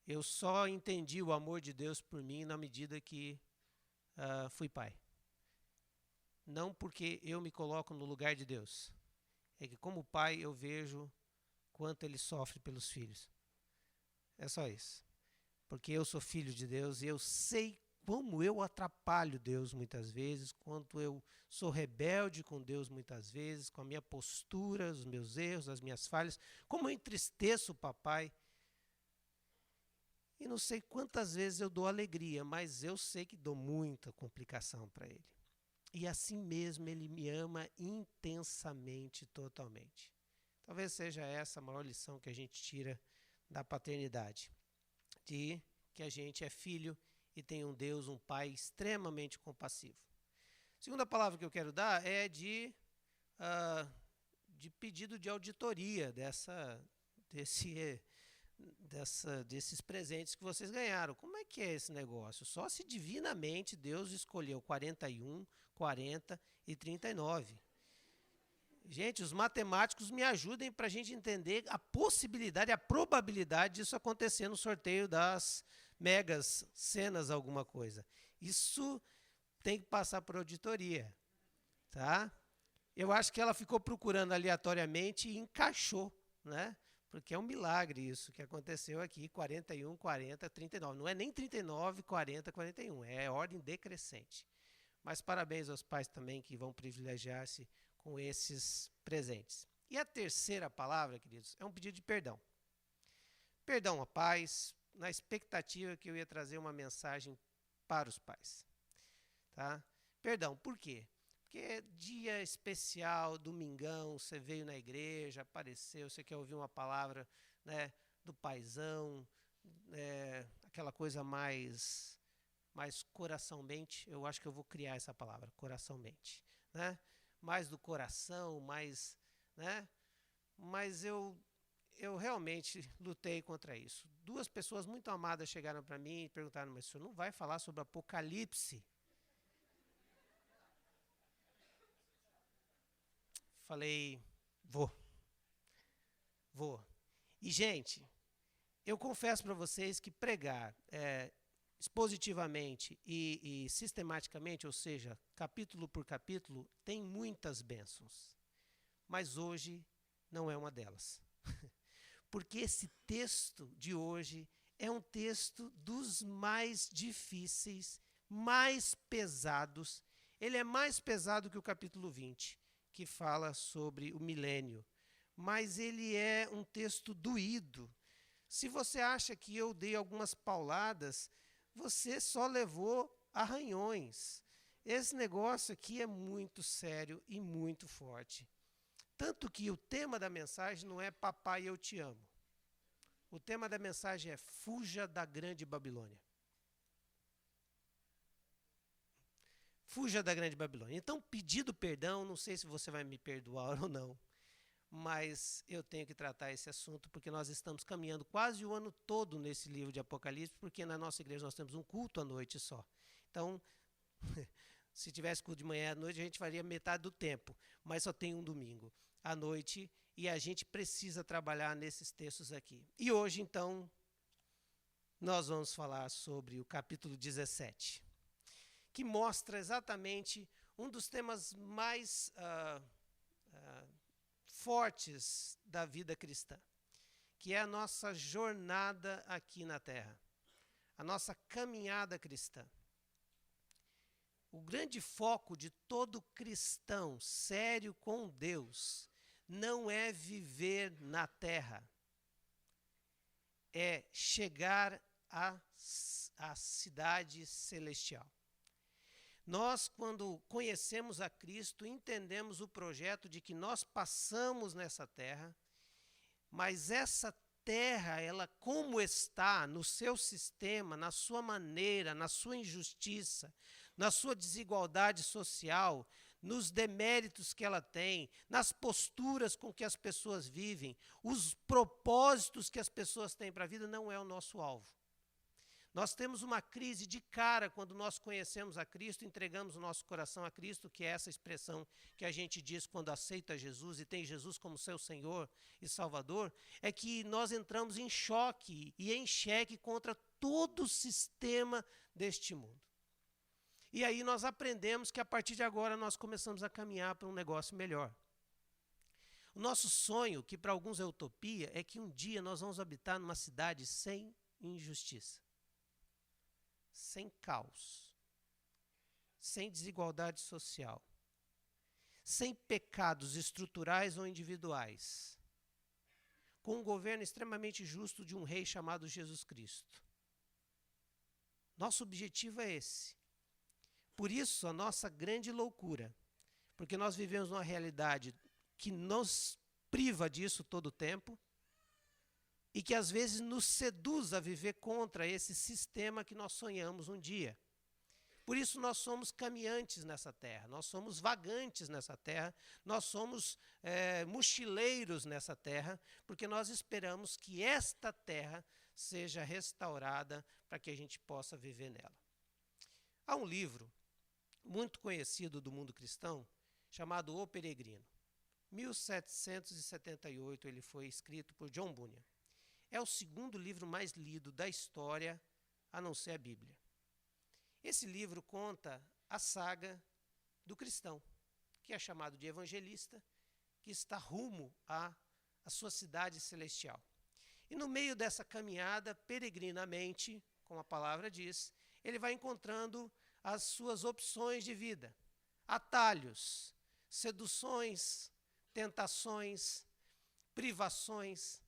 Eu só entendi o amor de Deus por mim na medida que fui pai. Não porque eu me coloco no lugar de Deus. É que como pai eu vejo quanto ele sofre pelos filhos. É só isso. Porque eu sou filho de Deus e eu sei como eu atrapalho Deus muitas vezes, quanto eu sou rebelde com Deus muitas vezes, com a minha postura, os meus erros, as minhas falhas, como eu entristeço o papai. E não sei quantas vezes eu dou alegria, mas eu sei que dou muita complicação para ele. E assim mesmo ele me ama intensamente, totalmente. Talvez seja essa a maior lição que a gente tira da paternidade. De que a gente é filho e tem um Deus, um Pai extremamente compassivo. A segunda palavra que eu quero dar é de pedido de auditoria desses presentes que vocês ganharam. Como é que é esse negócio? Só se divinamente Deus escolheu 41, 40 e 39. Gente, os matemáticos me ajudem para a gente entender a possibilidade, a probabilidade disso acontecer no sorteio das megas cenas, alguma coisa. Isso tem que passar por auditoria, tá? Eu acho que ela ficou procurando aleatoriamente e encaixou, né? Porque é um milagre isso que aconteceu aqui, 41, 40, 39. Não é nem 39, 40, 41, é ordem decrescente. Mas parabéns aos pais também que vão privilegiar-se com esses presentes. E a terceira palavra, queridos, é um pedido de perdão. Perdão a pais, na expectativa que eu ia trazer uma mensagem para os pais. Tá? Perdão, por quê? Porque é dia especial, domingão, você veio na igreja, apareceu, você quer ouvir uma palavra, né, do paizão, aquela coisa mais coração-mente. Eu acho que eu vou criar essa palavra, coração-mente, né? Mais do coração, mais, né? Mas eu realmente lutei contra isso. Duas pessoas muito amadas chegaram para mim e perguntaram: mas o senhor não vai falar sobre Apocalipse? Falei: vou. E, gente, eu confesso para vocês que pregar expositivamente e sistematicamente, ou seja, capítulo por capítulo, tem muitas bênçãos. Mas hoje não é uma delas. Porque esse texto de hoje é um texto dos mais difíceis, mais pesados. Ele é mais pesado que o capítulo 20, que fala sobre o milênio. Mas ele é um texto doído. Se você acha que eu dei algumas pauladas, você só levou arranhões. Esse negócio aqui é muito sério e muito forte. Tanto que o tema da mensagem não é Papai, eu te amo. O tema da mensagem é Fuja da Grande Babilônia. Fuja da Grande Babilônia. Então, pedido perdão, não sei se você vai me perdoar ou não, mas eu tenho que tratar esse assunto porque nós estamos caminhando quase o ano todo nesse livro de Apocalipse, porque na nossa igreja nós temos um culto à noite só. Então, se tivesse culto de manhã à noite, a gente faria metade do tempo, mas só tem um domingo à noite e a gente precisa trabalhar nesses textos aqui. E hoje, então, nós vamos falar sobre o capítulo 17, que mostra exatamente um dos temas mais fortes da vida cristã, que é a nossa jornada aqui na Terra, a nossa caminhada cristã. O grande foco de todo cristão sério com Deus não é viver na Terra, é chegar à cidade celestial. Nós, quando conhecemos a Cristo, entendemos o projeto de que nós passamos nessa terra, mas essa terra, ela como está no seu sistema, na sua maneira, na sua injustiça, na sua desigualdade social, nos deméritos que ela tem, nas posturas com que as pessoas vivem, os propósitos que as pessoas têm para a vida, não é o nosso alvo. Nós temos uma crise de cara quando nós conhecemos a Cristo, entregamos o nosso coração a Cristo, que é essa expressão que a gente diz quando aceita Jesus e tem Jesus como seu Senhor e Salvador, é que nós entramos em choque e em xeque contra todo o sistema deste mundo. E aí nós aprendemos que a partir de agora nós começamos a caminhar para um negócio melhor. O nosso sonho, que para alguns é utopia, é que um dia nós vamos habitar numa cidade sem injustiça, sem caos, sem desigualdade social, sem pecados estruturais ou individuais, com um governo extremamente justo de um rei chamado Jesus Cristo. Nosso objetivo é esse. Por isso, a nossa grande loucura, porque nós vivemos uma realidade que nos priva disso todo o tempo e que às vezes nos seduz a viver contra esse sistema que nós sonhamos um dia. Por isso nós somos caminhantes nessa terra, nós somos vagantes nessa terra, nós somos mochileiros nessa terra, porque nós esperamos que esta terra seja restaurada para que a gente possa viver nela. Há um livro muito conhecido do mundo cristão chamado O Peregrino. 1778 ele foi escrito por John Bunyan. É o segundo livro mais lido da história, a não ser a Bíblia. Esse livro conta a saga do cristão, que é chamado de evangelista, que está rumo à sua cidade celestial. E no meio dessa caminhada, peregrinamente, como a palavra diz, ele vai encontrando as suas opções de vida, atalhos, seduções, tentações, privações,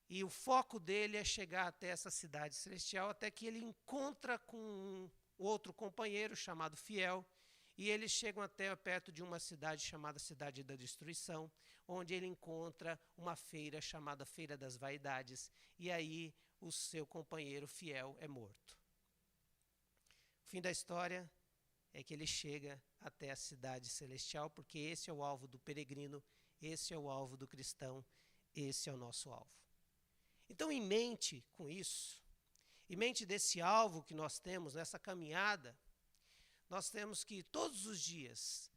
e o foco dele é chegar até essa cidade celestial, até que ele encontra com um outro companheiro chamado Fiel, e eles chegam até perto de uma cidade chamada Cidade da Destruição, onde ele encontra uma feira chamada Feira das Vaidades, e aí o seu companheiro Fiel é morto. O fim da história é que ele chega até a cidade celestial, porque esse é o alvo do peregrino, esse é o alvo do cristão, esse é o nosso alvo. Então, em mente com isso, em mente desse alvo que nós temos nessa caminhada, nós temos que todos os dias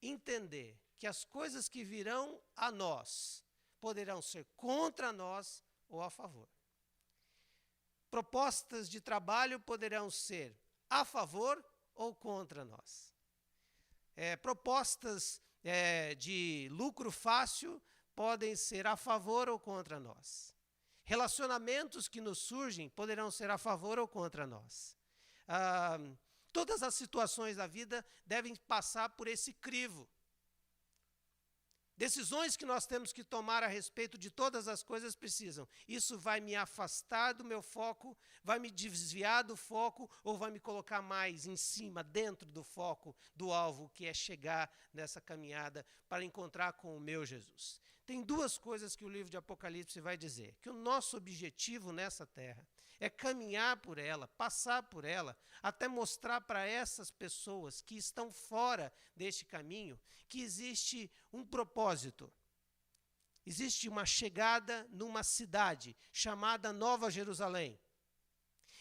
entender que as coisas que virão a nós poderão ser contra nós ou a favor. Propostas de trabalho poderão ser a favor ou contra nós. Propostas de lucro fácil podem ser a favor ou contra nós. Relacionamentos que nos surgem poderão ser a favor ou contra nós. Todas as situações da vida devem passar por esse crivo. Decisões que nós temos que tomar a respeito de todas as coisas precisam. Isso vai me afastar do meu foco, vai me desviar do foco ou vai me colocar mais em cima, dentro do foco, do alvo, que é chegar nessa caminhada para encontrar com o meu Jesus. Tem duas coisas que o livro de Apocalipse vai dizer. Que o nosso objetivo nessa terra é caminhar por ela, passar por ela, até mostrar para essas pessoas que estão fora deste caminho que existe um propósito. Existe uma chegada numa cidade chamada Nova Jerusalém.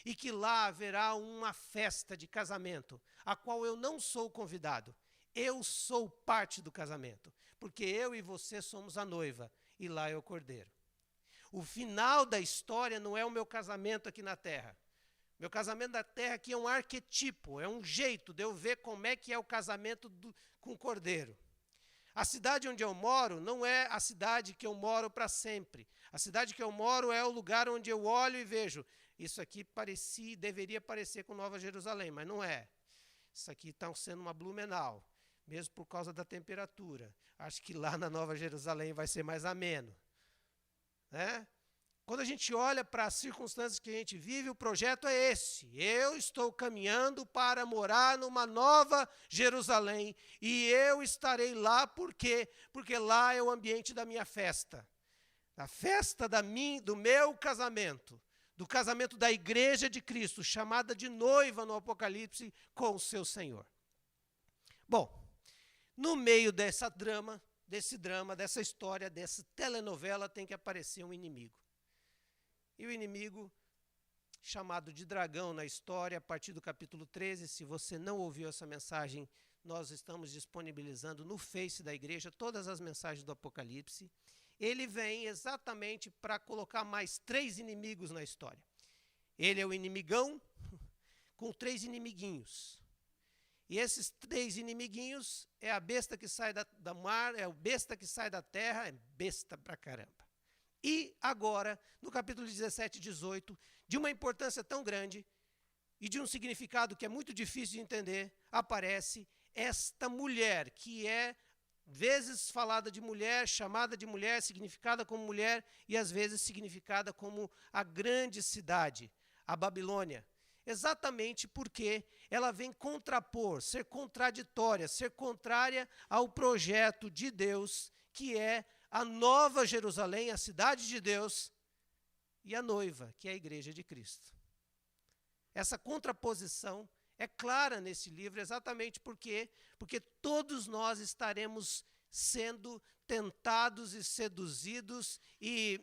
E que lá haverá uma festa de casamento, a qual eu não sou convidado. Eu sou parte do casamento, porque eu e você somos a noiva e lá é o cordeiro. O final da história não é o meu casamento aqui na terra. Meu casamento na terra aqui é um arquetipo, é um jeito de eu ver como é que é o casamento com o cordeiro. A cidade onde eu moro não é a cidade que eu moro para sempre. A cidade que eu moro é o lugar onde eu olho e vejo. Isso aqui deveria parecer com Nova Jerusalém, mas não é. Isso aqui está sendo uma Blumenau, mesmo por causa da temperatura. Acho que lá na Nova Jerusalém vai ser mais ameno. Quando a gente olha para as circunstâncias que a gente vive, o projeto é esse. Eu estou caminhando para morar numa Nova Jerusalém e eu estarei lá por quê? Porque lá é o ambiente da minha festa. A festa do meu casamento, do casamento da igreja de Cristo, chamada de noiva no Apocalipse com o seu Senhor. Bom, no meio desse drama, dessa história, dessa telenovela, tem que aparecer um inimigo. E o inimigo chamado de dragão na história, a partir do capítulo 13. Se você não ouviu essa mensagem, nós estamos disponibilizando no Face da igreja todas as mensagens do Apocalipse. Ele vem exatamente para colocar mais 3 inimigos na história. Ele é o inimigão com 3 inimiguinhos. E esses 3 inimiguinhos é a besta que sai da mar, é o besta que sai da terra, é besta pra caramba. E agora, no capítulo 17 e 18, de uma importância tão grande e de um significado que é muito difícil de entender, aparece esta mulher, que é vezes falada de mulher, chamada de mulher, significada como mulher e às vezes significada como a grande cidade, a Babilônia. Exatamente porque ela vem contrapor, ser contraditória, ser contrária ao projeto de Deus, que é a nova Jerusalém, a cidade de Deus, e a noiva, que é a igreja de Cristo. Essa contraposição é clara nesse livro, exatamente porque todos nós estaremos sendo tentados e seduzidos e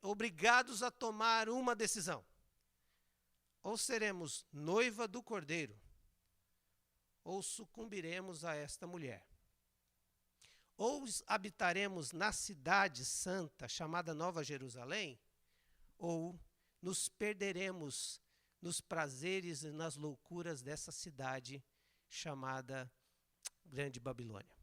obrigados a tomar uma decisão. Ou seremos noiva do Cordeiro, ou sucumbiremos a esta mulher. Ou habitaremos na cidade santa, chamada Nova Jerusalém, ou nos perderemos nos prazeres e nas loucuras dessa cidade chamada Grande Babilônia.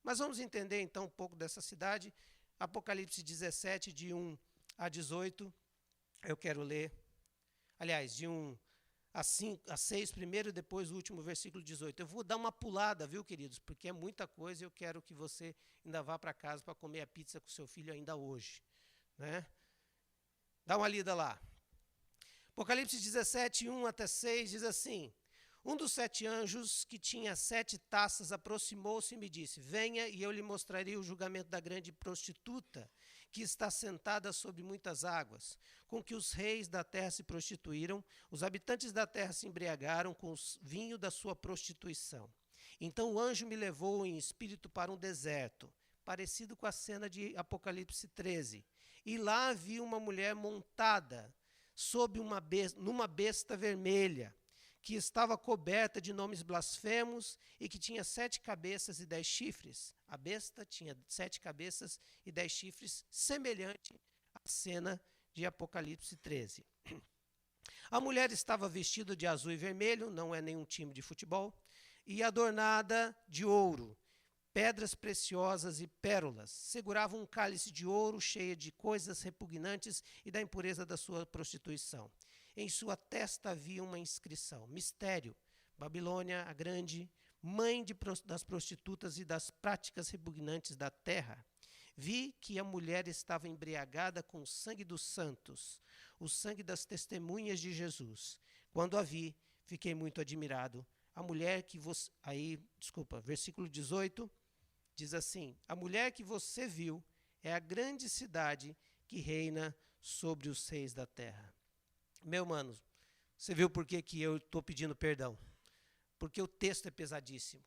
Mas vamos entender então um pouco dessa cidade. Apocalipse 17, de 1 a 18, eu quero ler. Aliás, de 1 a 6 primeiro e depois o último versículo 18. Eu vou dar uma pulada, viu, queridos? Porque é muita coisa e eu quero que você ainda vá para casa para comer a pizza com seu filho ainda hoje, né? Dá uma lida lá. Apocalipse 17, 1 até 6 diz assim: um dos 7 anjos que tinha 7 taças aproximou-se e me disse: venha e eu lhe mostrarei o julgamento da grande prostituta, que está sentada sobre muitas águas, com que os reis da terra se prostituíram, os habitantes da terra se embriagaram com o vinho da sua prostituição. Então o anjo me levou em espírito para um deserto, parecido com a cena de Apocalipse 13. E lá vi uma mulher montada numa besta vermelha, que estava coberta de nomes blasfemos e que tinha 7 cabeças e 10 chifres. A besta tinha 7 cabeças e 10 chifres, semelhante à cena de Apocalipse 13. A mulher estava vestida de azul e vermelho, não é nenhum time de futebol, e adornada de ouro, pedras preciosas e pérolas. Segurava um cálice de ouro cheio de coisas repugnantes e da impureza da sua prostituição. Em sua testa havia uma inscrição: Mistério, Babilônia a Grande, mãe das prostitutas e das práticas repugnantes da terra. Vi que a mulher estava embriagada com o sangue dos santos, o sangue das testemunhas de Jesus. Quando a vi, fiquei muito admirado. A mulher que você... versículo 18 diz assim: a mulher que você viu é a grande cidade que reina sobre os reis da terra. Meu mano, você viu por que eu estou pedindo perdão? Porque o texto é pesadíssimo.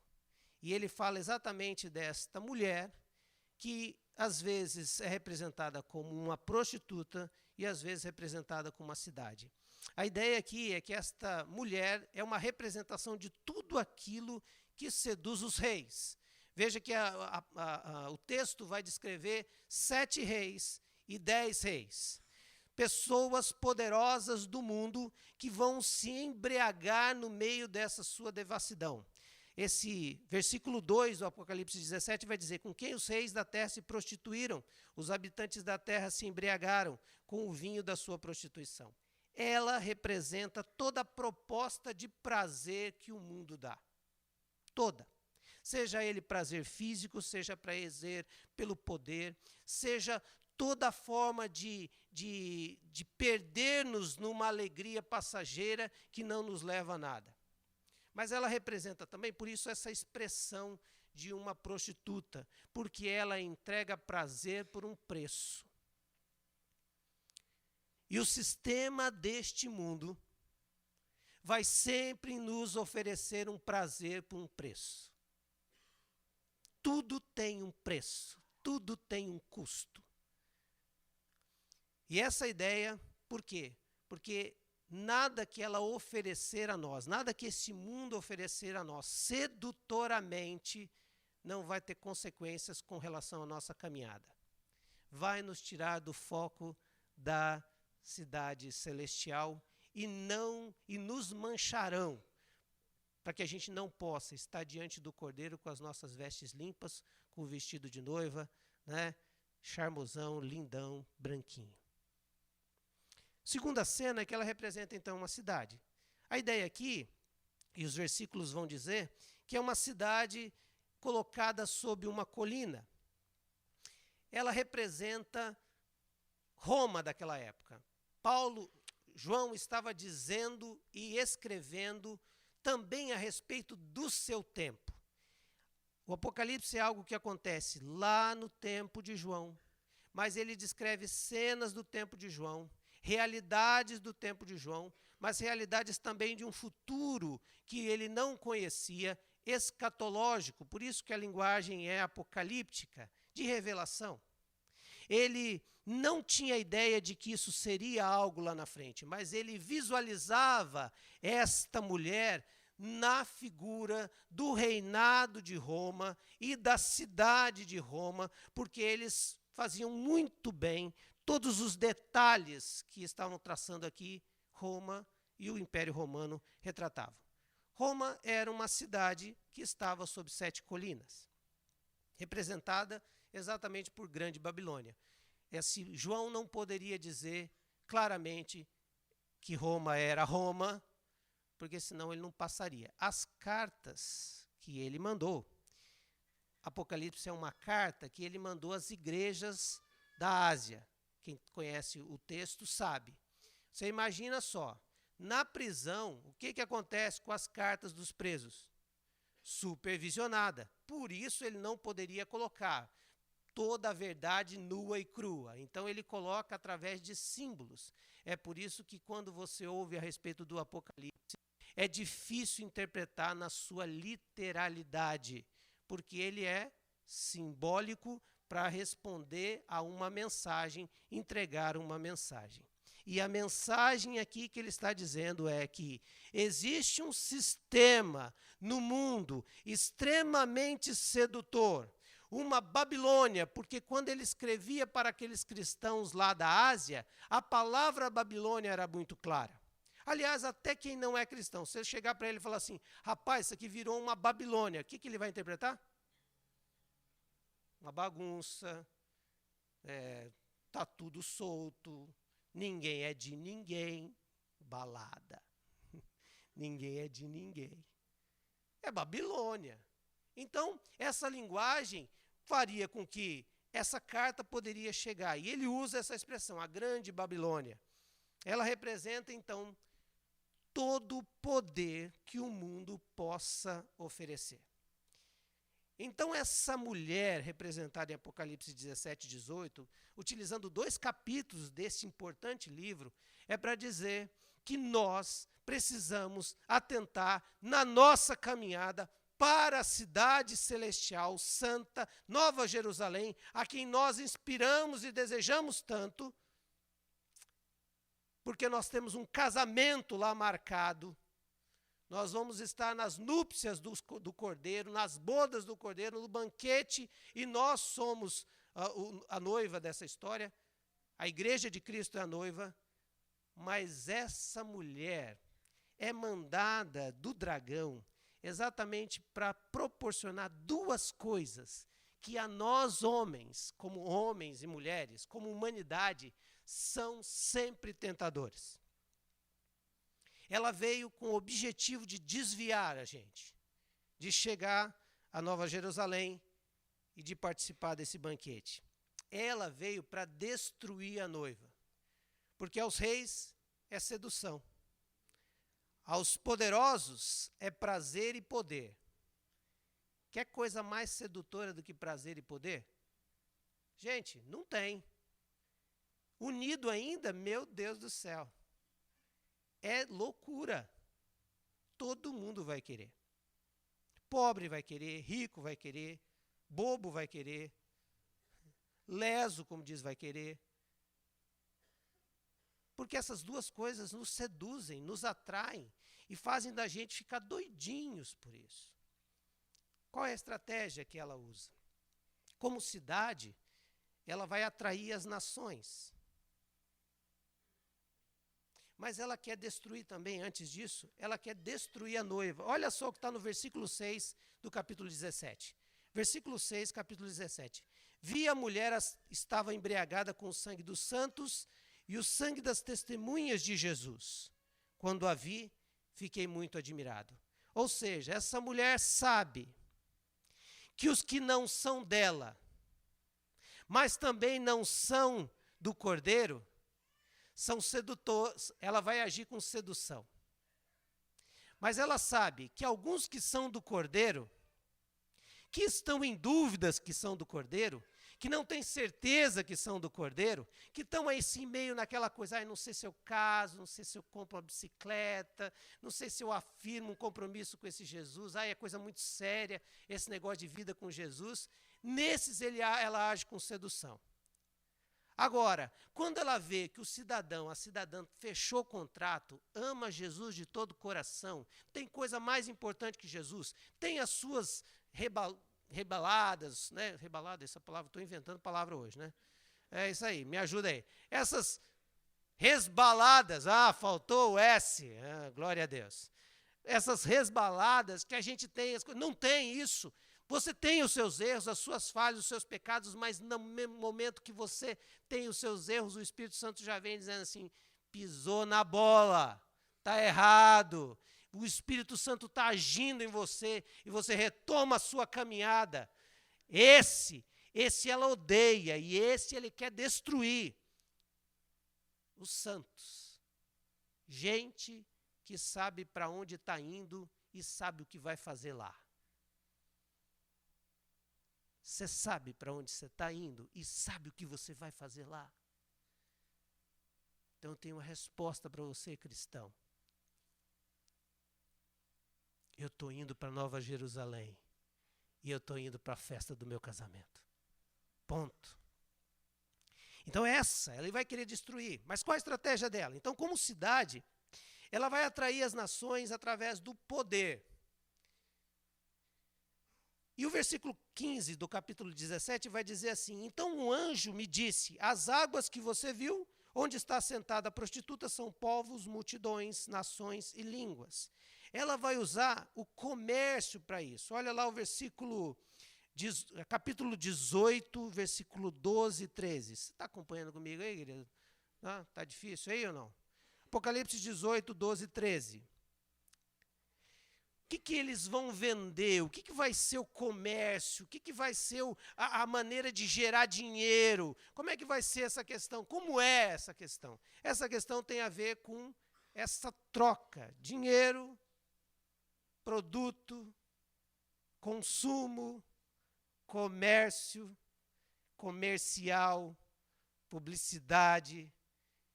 E ele fala exatamente desta mulher que às vezes é representada como uma prostituta e às vezes representada como uma cidade. A ideia aqui é que esta mulher é uma representação de tudo aquilo que seduz os reis. Veja que o texto vai descrever 7 reis e 10 reis. Pessoas poderosas do mundo que vão se embriagar no meio dessa sua devassidão. Esse versículo 2 do Apocalipse 17 vai dizer: com quem os reis da terra se prostituíram, os habitantes da terra se embriagaram com o vinho da sua prostituição. Ela representa toda a proposta de prazer que o mundo dá. Toda. Seja ele prazer físico, seja prazer pelo poder, seja toda forma de perder-nos numa alegria passageira que não nos leva a nada. Mas ela representa também, por isso, essa expressão de uma prostituta, porque ela entrega prazer por um preço. E o sistema deste mundo vai sempre nos oferecer um prazer por um preço. Tudo tem um preço, tudo tem um custo. E essa ideia, por quê? porque nada que ela oferecer a nós, nada que esse mundo oferecer a nós sedutoramente, não vai ter consequências com relação à nossa caminhada. Vai nos tirar do foco da cidade celestial e nos mancharão, para que a gente não possa estar diante do Cordeiro com as nossas vestes limpas, com o vestido de noiva, né? Charmosão, lindão, branquinho. Segunda cena é que ela representa então uma cidade. A ideia aqui, e os versículos vão dizer, que é uma cidade colocada sob uma colina. Ela representa Roma daquela época. João estava dizendo e escrevendo também a respeito do seu tempo. O Apocalipse é algo que acontece lá no tempo de João, mas ele descreve cenas do tempo de João, realidades do tempo de João, mas realidades também de um futuro que ele não conhecia, escatológico, por isso que a linguagem é apocalíptica, de revelação. Ele não tinha ideia de que isso seria algo lá na frente, mas ele visualizava esta mulher na figura do reinado de Roma e da cidade de Roma, porque eles faziam muito bem todos os detalhes que estavam traçando aqui Roma e o Império Romano retratavam. Roma era uma cidade que estava sob 7 colinas, representada exatamente por Grande Babilônia. João não poderia dizer claramente que Roma era Roma, porque senão ele não passaria. As cartas que ele mandou, Apocalipse é uma carta que ele mandou às igrejas da Ásia. Quem conhece o texto sabe. Você imagina só, na prisão, o que acontece com as cartas dos presos? Supervisionada. Por isso ele não poderia colocar toda a verdade nua e crua. Então ele coloca através de símbolos. É por isso que quando você ouve a respeito do Apocalipse, é difícil interpretar na sua literalidade, porque ele é simbólico para responder a uma mensagem, entregar uma mensagem. E a mensagem aqui que ele está dizendo é que existe um sistema no mundo extremamente sedutor, uma Babilônia, porque quando ele escrevia para aqueles cristãos lá da Ásia, a palavra Babilônia era muito clara. Aliás, até quem não é cristão, se você chegar para ele e falar assim, rapaz, isso aqui virou uma Babilônia, o que ele vai interpretar? Uma bagunça, tá tudo solto, ninguém é de ninguém, balada. Ninguém é de ninguém. É Babilônia. Então, essa linguagem faria com que essa carta poderia chegar. E ele usa essa expressão, a Grande Babilônia. Ela representa, então, todo o poder que o mundo possa oferecer. Então, essa mulher, representada em Apocalipse 17 e 18, utilizando 2 capítulos desse importante livro, é para dizer que nós precisamos atentar na nossa caminhada para a cidade celestial, santa, Nova Jerusalém, a quem nós inspiramos e desejamos tanto, porque nós temos um casamento lá marcado. Nós vamos estar nas núpcias do Cordeiro, nas bodas do Cordeiro, no banquete, e nós somos a noiva dessa história. A igreja de Cristo é a noiva, mas essa mulher é mandada do dragão exatamente para proporcionar 2 coisas que a nós homens e mulheres, como humanidade, são sempre tentadores. Ela veio com o objetivo de desviar a gente, de chegar a Nova Jerusalém e de participar desse banquete. Ela veio para destruir a noiva, porque aos reis é sedução, aos poderosos é prazer e poder. Quer coisa mais sedutora do que prazer e poder? Gente, não tem. Unido ainda, meu Deus do céu. É loucura. Todo mundo vai querer. Pobre vai querer, rico vai querer, bobo vai querer, leso, como diz, vai querer. Porque essas duas coisas nos seduzem, nos atraem e fazem da gente ficar doidinhos por isso. Qual é a estratégia que ela usa? Como cidade, ela vai atrair as nações. Mas ela quer destruir também, antes disso, ela quer destruir a noiva. Olha só o que está no versículo 6 do capítulo 17. Versículo 6, capítulo 17. Vi a mulher estava embriagada com o sangue dos santos e o sangue das testemunhas de Jesus. Quando a vi, fiquei muito admirado. Ou seja, essa mulher sabe que os que não são dela, mas também não são do Cordeiro, são sedutores, ela vai agir com sedução. Mas ela sabe que alguns que são do Cordeiro, que estão em dúvidas que são do Cordeiro, que não têm certeza que são do Cordeiro, que estão aí sim meio naquela coisa, não sei se eu caso, não sei se eu compro uma bicicleta, não sei se eu afirmo um compromisso com esse Jesus, é coisa muito séria esse negócio de vida com Jesus. Nesses ela age com sedução. Agora, quando ela vê que a cidadã fechou o contrato, ama Jesus de todo o coração, tem coisa mais importante que Jesus, tem as suas rebaladas, né? Rebalada, essa palavra, estou inventando palavra hoje, né? É isso aí, me ajuda aí. Essas resbaladas, faltou o S, glória a Deus. Essas resbaladas que a gente tem, não tem isso. Você tem os seus erros, as suas falhas, os seus pecados, mas no mesmo momento que você tem os seus erros, o Espírito Santo já vem dizendo assim, pisou na bola, está errado. O Espírito Santo está agindo em você e você retoma a sua caminhada. Esse ela odeia e esse ele quer destruir. Os santos. Gente que sabe para onde está indo e sabe o que vai fazer lá. Você sabe para onde você está indo e sabe o que você vai fazer lá? Então eu tenho uma resposta para você, cristão. Eu estou indo para Nova Jerusalém e eu estou indo para a festa do meu casamento. Ponto. Então ela vai querer destruir. Mas qual a estratégia dela? Então, como cidade, ela vai atrair as nações através do poder. E o versículo 15 do capítulo 17 vai dizer assim, então um anjo me disse, as águas que você viu, onde está sentada a prostituta, são povos, multidões, nações e línguas. Ela vai usar o comércio para isso. Olha lá o capítulo 18, versículo 12 e 13. Você está acompanhando comigo aí, querido? Está difícil aí ou não? Apocalipse 18, 12 e 13. O que eles vão vender? O que vai ser o comércio? O que vai ser a maneira de gerar dinheiro? Como é que vai ser essa questão? Como é essa questão? Essa questão tem a ver com essa troca. Dinheiro, produto, consumo, comércio, comercial, publicidade.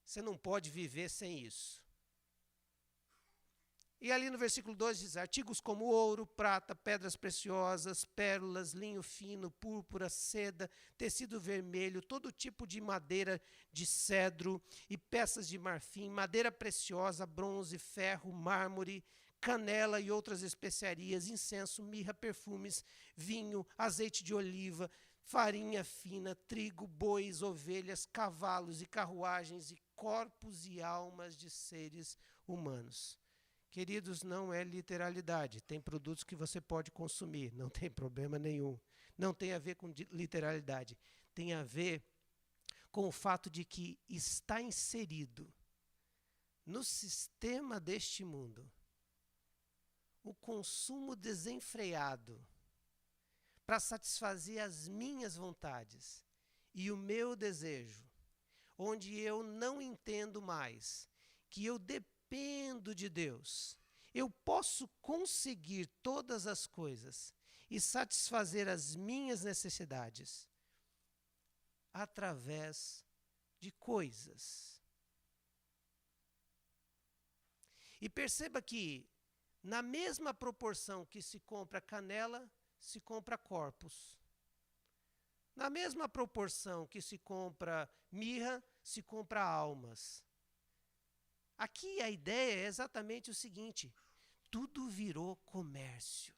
Você não pode viver sem isso. E ali no versículo 12 diz, artigos como ouro, prata, pedras preciosas, pérolas, linho fino, púrpura, seda, tecido vermelho, todo tipo de madeira de cedro e peças de marfim, madeira preciosa, bronze, ferro, mármore, canela e outras especiarias, incenso, mirra, perfumes, vinho, azeite de oliva, farinha fina, trigo, bois, ovelhas, cavalos e carruagens e corpos e almas de seres humanos. Queridos, não é literalidade. Tem produtos que você pode consumir, não tem problema nenhum. Não tem a ver com literalidade. Tem a ver com o fato de que está inserido no sistema deste mundo o consumo desenfreado para satisfazer as minhas vontades e o meu desejo, onde eu não entendo mais que eu dependo de Deus. Eu posso conseguir todas as coisas e satisfazer as minhas necessidades através de coisas. E perceba que, na mesma proporção que se compra canela, se compra corpos. Na mesma proporção que se compra mirra, se compra almas. Aqui a ideia é exatamente o seguinte: tudo virou comércio.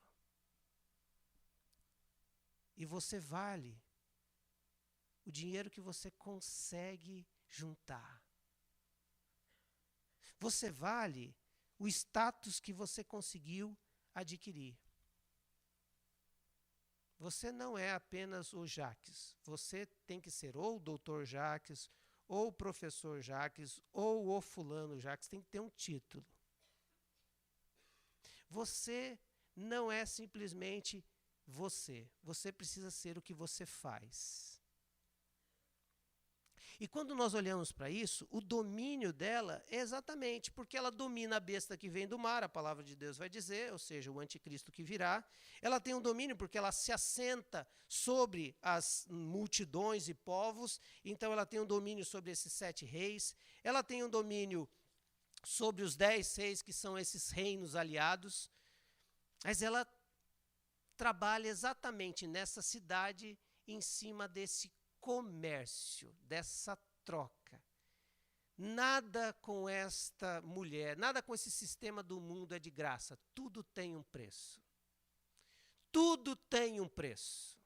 E você vale o dinheiro que você consegue juntar. Você vale o status que você conseguiu adquirir. Você não é apenas o Jacques. Você tem que ser ou o doutor Jacques, ou o professor Jacques, ou o fulano Jacques. Tem que ter um título. Você não é simplesmente você. Você precisa ser o que você faz. E quando nós olhamos para isso, o domínio dela é exatamente porque ela domina a besta que vem do mar, a palavra de Deus vai dizer, ou seja, o anticristo que virá. Ela tem um domínio porque ela se assenta sobre as multidões e povos, então ela tem um domínio sobre esses 7 reis. Ela tem um domínio sobre os 10 reis, que são esses reinos aliados. Mas ela trabalha exatamente nessa cidade em cima desse comércio, dessa troca. Nada com esta mulher, nada com esse sistema do mundo é de graça. Tudo tem um preço. Tudo tem um preço.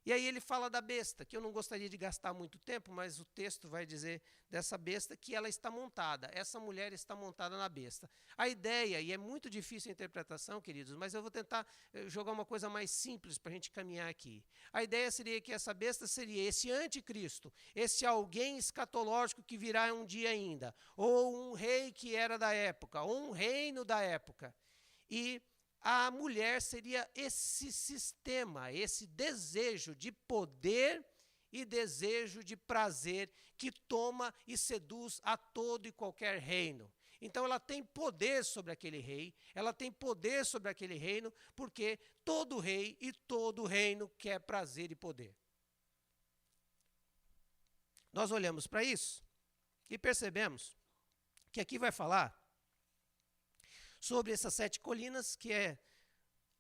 E aí ele fala da besta, que eu não gostaria de gastar muito tempo, mas o texto vai dizer dessa besta que ela está montada. Essa mulher está montada na besta. A ideia, e é muito difícil a interpretação, queridos, mas eu vou tentar jogar uma coisa mais simples para a gente caminhar aqui. A ideia seria que essa besta seria esse anticristo, esse alguém escatológico que virá um dia ainda, ou um rei que era da época, ou um reino da época. E a mulher seria esse sistema, esse desejo de poder e desejo de prazer que toma e seduz a todo e qualquer reino. Então ela tem poder sobre aquele rei, ela tem poder sobre aquele reino, porque todo rei e todo reino quer prazer e poder. Nós olhamos para isso e percebemos que aqui vai falar sobre essas 7 colinas, que é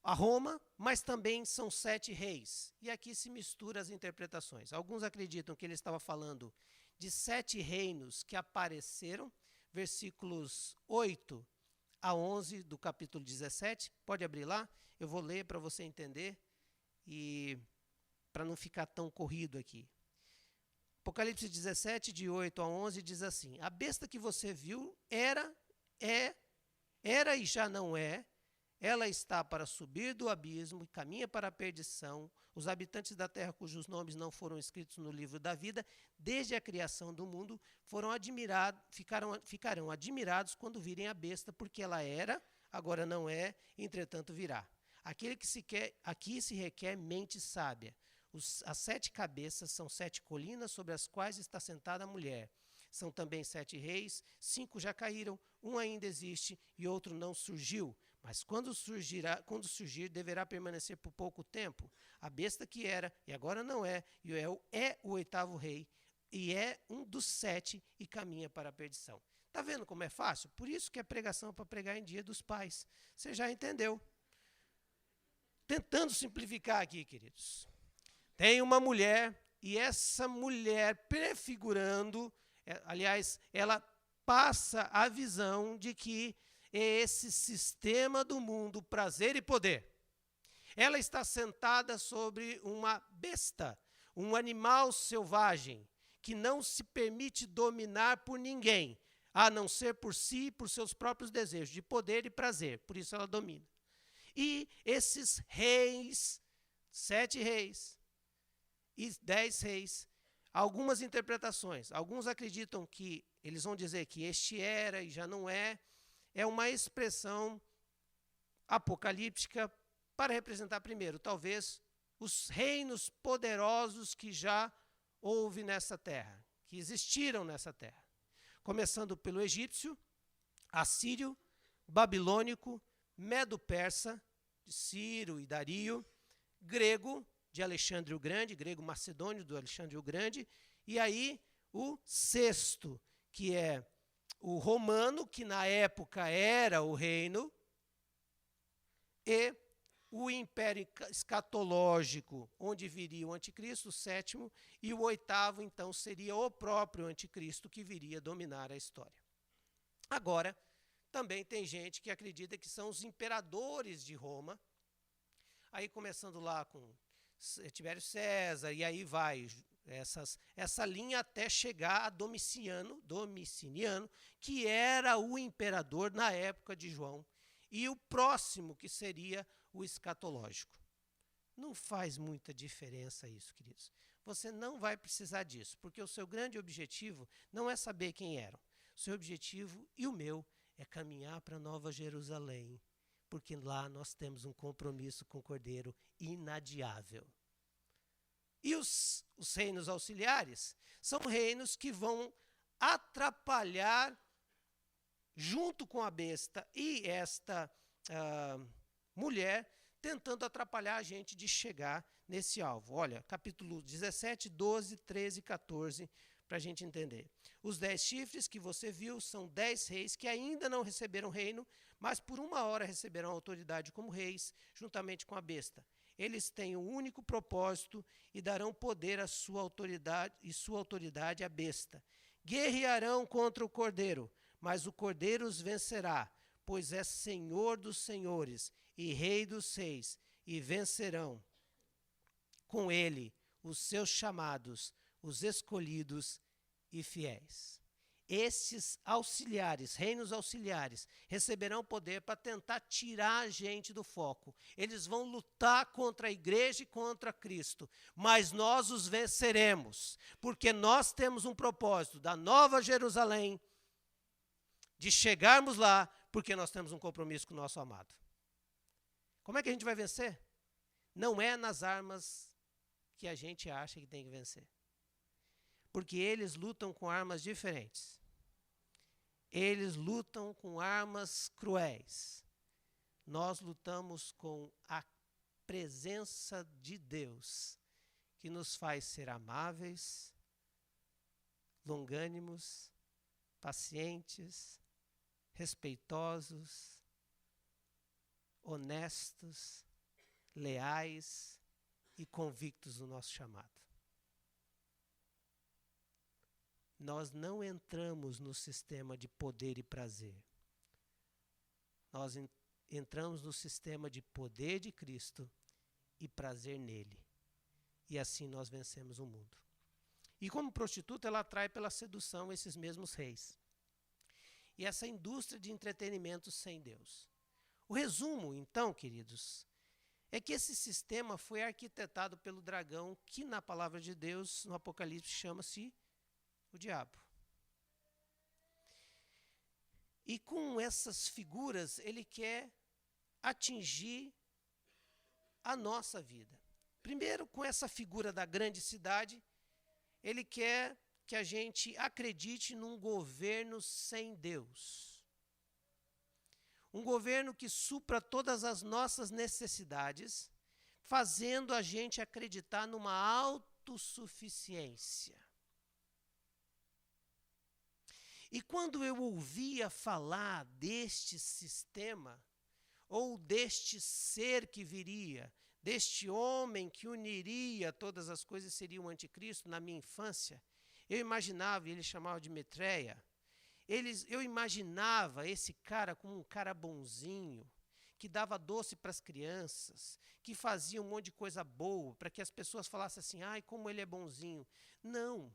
a Roma, mas também são 7 reis. E aqui se misturam as interpretações. Alguns acreditam que ele estava falando de 7 reinos que apareceram, versículos 8 a 11 do capítulo 17. Pode abrir lá, eu vou ler para você entender e para não ficar tão corrido aqui. Apocalipse 17, de 8 a 11, diz assim: a besta que você viu era e já não é, ela está para subir do abismo e caminha para a perdição. Os habitantes da terra cujos nomes não foram escritos no livro da vida, desde a criação do mundo, ficarão admirados quando virem a besta, porque ela era, agora não é, entretanto virá. Aqui se requer mente sábia. As 7 cabeças são 7 colinas sobre as quais está sentada a mulher. São também 7 reis, 5 já caíram, um ainda existe e outro não surgiu. Mas quando surgir, deverá permanecer por pouco tempo. A besta que era, e agora não é, e é o 8º rei, e é um dos 7 e caminha para a perdição. Está vendo como é fácil? Por isso que é pregação para pregar em Dia dos Pais. Você já entendeu. Tentando simplificar aqui, queridos. Tem uma mulher, e essa mulher prefigurando, aliás, ela passa a visão de que é esse sistema do mundo, prazer e poder. Ela está sentada sobre uma besta, um animal selvagem, que não se permite dominar por ninguém, a não ser por si e por seus próprios desejos de poder e prazer. Por isso ela domina. E esses reis, 7 reis e 10 reis, algumas interpretações. Alguns acreditam que, eles vão dizer que este era e já não é uma expressão apocalíptica para representar primeiro, talvez, os reinos poderosos que já houve nessa terra, que existiram nessa terra. Começando pelo egípcio, assírio, babilônico, medo-persa, de Ciro e Dario, grego, de Alexandre o Grande, grego macedônio do Alexandre o Grande, e aí o 6º, que é o romano, que na época era o reino, e o império escatológico, onde viria o anticristo, o sétimo, e o oitavo, então, seria o próprio anticristo que viria dominar a história. Agora, também tem gente que acredita que são os imperadores de Roma, aí começando lá com Tibério César, e aí vai essa linha até chegar a Domiciano, que era o imperador na época de João, e o próximo que seria o escatológico. Não faz muita diferença isso, queridos. Você não vai precisar disso, porque o seu grande objetivo não é saber quem eram. O seu objetivo e o meu é caminhar para Nova Jerusalém, porque lá nós temos um compromisso com o Cordeiro inadiável. E os reinos auxiliares são reinos que vão atrapalhar, junto com a besta e esta mulher, tentando atrapalhar a gente de chegar nesse alvo. Olha, capítulo 17, 12, 13 e 14, para a gente entender. Os 10 chifres que você viu são 10 reis que ainda não receberam reino, mas por uma hora receberão autoridade como reis, juntamente com a besta. Eles têm um único propósito e darão poder à sua autoridade à besta. Guerrearão contra o Cordeiro, mas o Cordeiro os vencerá, pois é Senhor dos senhores e Rei dos reis, e vencerão com ele os seus chamados, os escolhidos e fiéis. Esses auxiliares, reinos auxiliares, receberão poder para tentar tirar a gente do foco. Eles vão lutar contra a igreja e contra Cristo, mas nós os venceremos, porque nós temos um propósito da Nova Jerusalém, de chegarmos lá, porque nós temos um compromisso com o nosso amado. Como é que a gente vai vencer? Não é nas armas que a gente acha que tem que vencer. Porque eles lutam com armas diferentes. Eles lutam com armas cruéis. Nós lutamos com a presença de Deus, que nos faz ser amáveis, longânimos, pacientes, respeitosos, honestos, leais e convictos do nosso chamado. Nós não entramos no sistema de poder e prazer. Nós entramos no sistema de poder de Cristo e prazer nele. E assim nós vencemos o mundo. E como prostituta, ela atrai pela sedução esses mesmos reis. E essa indústria de entretenimento sem Deus. O resumo, então, queridos, é que esse sistema foi arquitetado pelo dragão, que na palavra de Deus, no Apocalipse, chama-se o diabo. E com essas figuras, ele quer atingir a nossa vida. Primeiro, com essa figura da grande cidade, ele quer que a gente acredite num governo sem Deus. Um governo que supra todas as nossas necessidades, fazendo a gente acreditar numa autossuficiência. E quando eu ouvia falar deste sistema, ou deste ser que viria, deste homem que uniria todas as coisas, seria o anticristo, na minha infância, eu imaginava, e ele chamava de Metreia, eu imaginava esse cara como um cara bonzinho, que dava doce para as crianças, que fazia um monte de coisa boa, para que as pessoas falassem assim, ai, como ele é bonzinho. Não.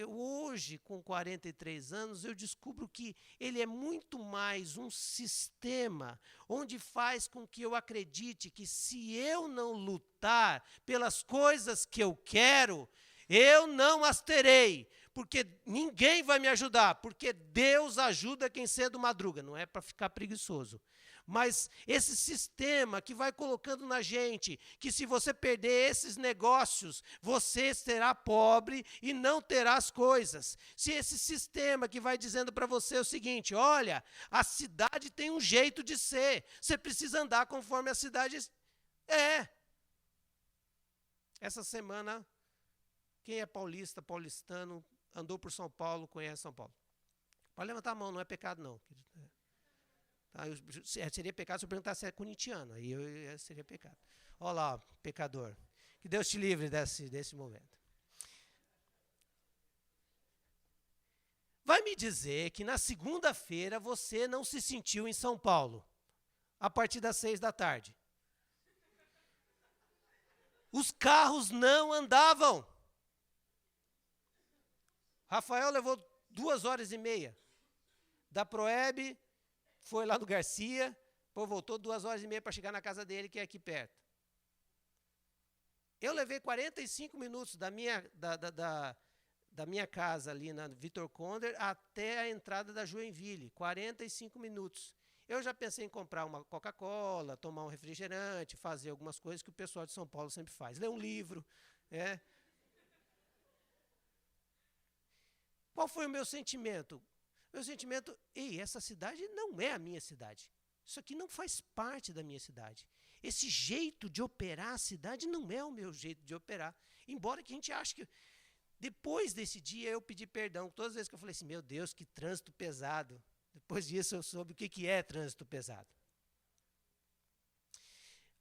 Hoje, com 43 anos, eu descubro que ele é muito mais um sistema onde faz com que eu acredite que se eu não lutar pelas coisas que eu quero, eu não as terei, porque ninguém vai me ajudar, porque Deus ajuda quem cedo madruga, não é para ficar preguiçoso. Mas esse sistema que vai colocando na gente que se você perder esses negócios, você será pobre e não terá as coisas. Se esse sistema que vai dizendo para você o seguinte, olha, a cidade tem um jeito de ser, você precisa andar conforme a cidade é. Essa semana, quem é paulistano, andou por São Paulo, conhece São Paulo. Pode levantar a mão, não é pecado não, querido. Tá? Seria pecado se eu perguntasse se é corintiano, aí seria pecado. Olha lá, pecador. Que Deus te livre desse momento. Vai me dizer que na segunda-feira você não se sentiu em São Paulo, a partir das 6 da tarde. Os carros não andavam. Rafael levou 2h30. Da Proeb, foi lá no Garcia, voltou 2h30 para chegar na casa dele, que é aqui perto. Eu levei 45 minutos da minha casa ali na Vitor Conder até a entrada da Joinville, 45 minutos. Eu já pensei em comprar uma Coca-Cola, tomar um refrigerante, fazer algumas coisas que o pessoal de São Paulo sempre faz. Ler um livro. Qual foi o meu sentimento? Meu sentimento, essa cidade não é a minha cidade. Isso aqui não faz parte da minha cidade. Esse jeito de operar a cidade não é o meu jeito de operar. Embora que a gente ache que... Depois desse dia eu pedi perdão. Todas as vezes que eu falei assim, meu Deus, que trânsito pesado. Depois disso eu soube o que é trânsito pesado.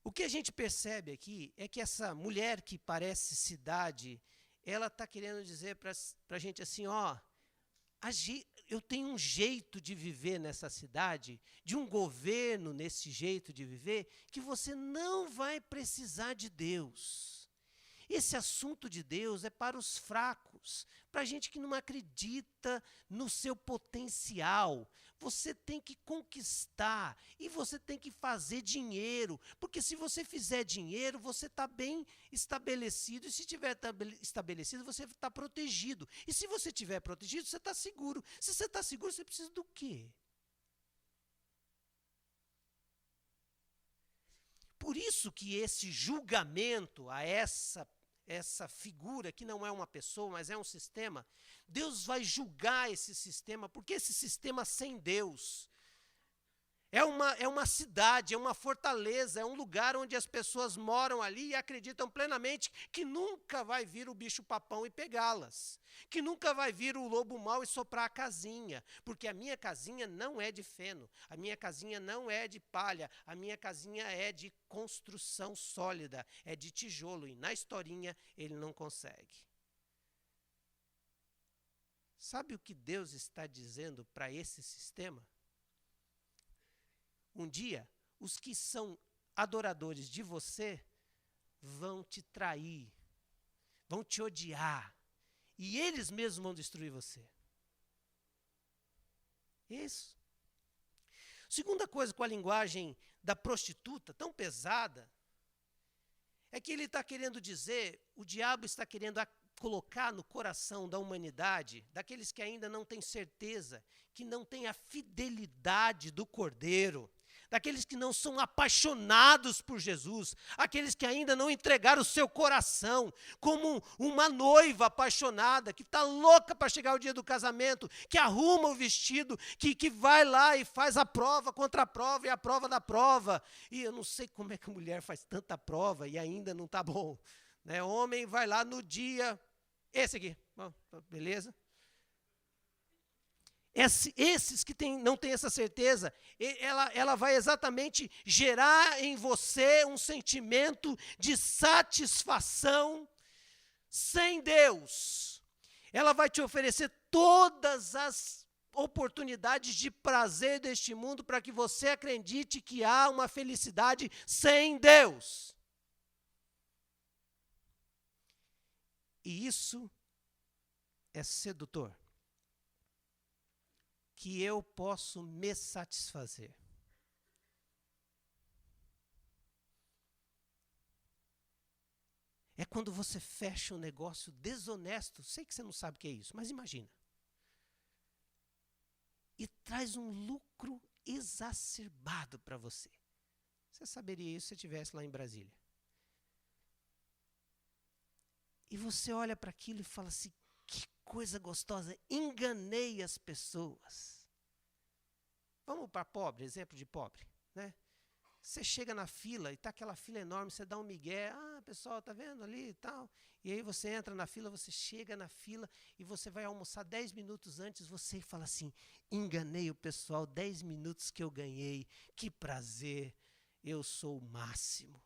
O que a gente percebe aqui é que essa mulher que parece cidade, ela está querendo dizer para a gente assim, eu tenho um jeito de viver nessa cidade, de um governo nesse jeito de viver, que você não vai precisar de Deus. Esse assunto de Deus é para os fracos, para a gente que não acredita no seu potencial. Você tem que conquistar e você tem que fazer dinheiro, porque se você fizer dinheiro, você está bem estabelecido, e se estiver estabelecido, você está protegido. E se você estiver protegido, você está seguro. Se você está seguro, você precisa do quê? Por isso que esse julgamento a essa figura, que não é uma pessoa, mas é um sistema, Deus vai julgar esse sistema, porque esse sistema sem Deus é uma cidade, é uma fortaleza, é um lugar onde as pessoas moram ali e acreditam plenamente que nunca vai vir o bicho-papão e pegá-las, que nunca vai vir o lobo mau e soprar a casinha, porque a minha casinha não é de feno, a minha casinha não é de palha, a minha casinha é de construção sólida, é de tijolo, e na historinha ele não consegue. Sabe o que Deus está dizendo para esse sistema? Um dia, os que são adoradores de você vão te trair, vão te odiar, e eles mesmos vão destruir você. Isso. Segunda coisa com a linguagem da prostituta, tão pesada, é que ele está querendo dizer, o diabo está querendo colocar no coração da humanidade, daqueles que ainda não têm certeza, que não têm a fidelidade do Cordeiro, daqueles que não são apaixonados por Jesus, aqueles que ainda não entregaram o seu coração como uma noiva apaixonada, que está louca para chegar o dia do casamento, que arruma o vestido, que vai lá e faz a prova contra a prova e a prova da prova. E eu não sei como é que a mulher faz tanta prova e ainda não está bom. Né? Homem vai lá no dia, esse aqui, bom, beleza? Esses que não têm essa certeza, ela vai exatamente gerar em você um sentimento de satisfação sem Deus. Ela vai te oferecer todas as oportunidades de prazer deste mundo para que você acredite que há uma felicidade sem Deus. E isso é sedutor. Que eu posso me satisfazer. É quando você fecha um negócio desonesto, sei que você não sabe o que é isso, mas imagina. E traz um lucro exacerbado para você. Você saberia isso se estivesse lá em Brasília. E você olha para aquilo e fala assim, que coisa gostosa, enganei as pessoas. Vamos para pobre, exemplo de pobre, né? Você chega na fila e está aquela fila enorme, você dá um migué, pessoal, tá vendo ali e tal. E aí você entra na fila, você chega na fila e você vai almoçar 10 minutos antes, você fala assim, enganei o pessoal, 10 minutos que eu ganhei, que prazer, eu sou o máximo.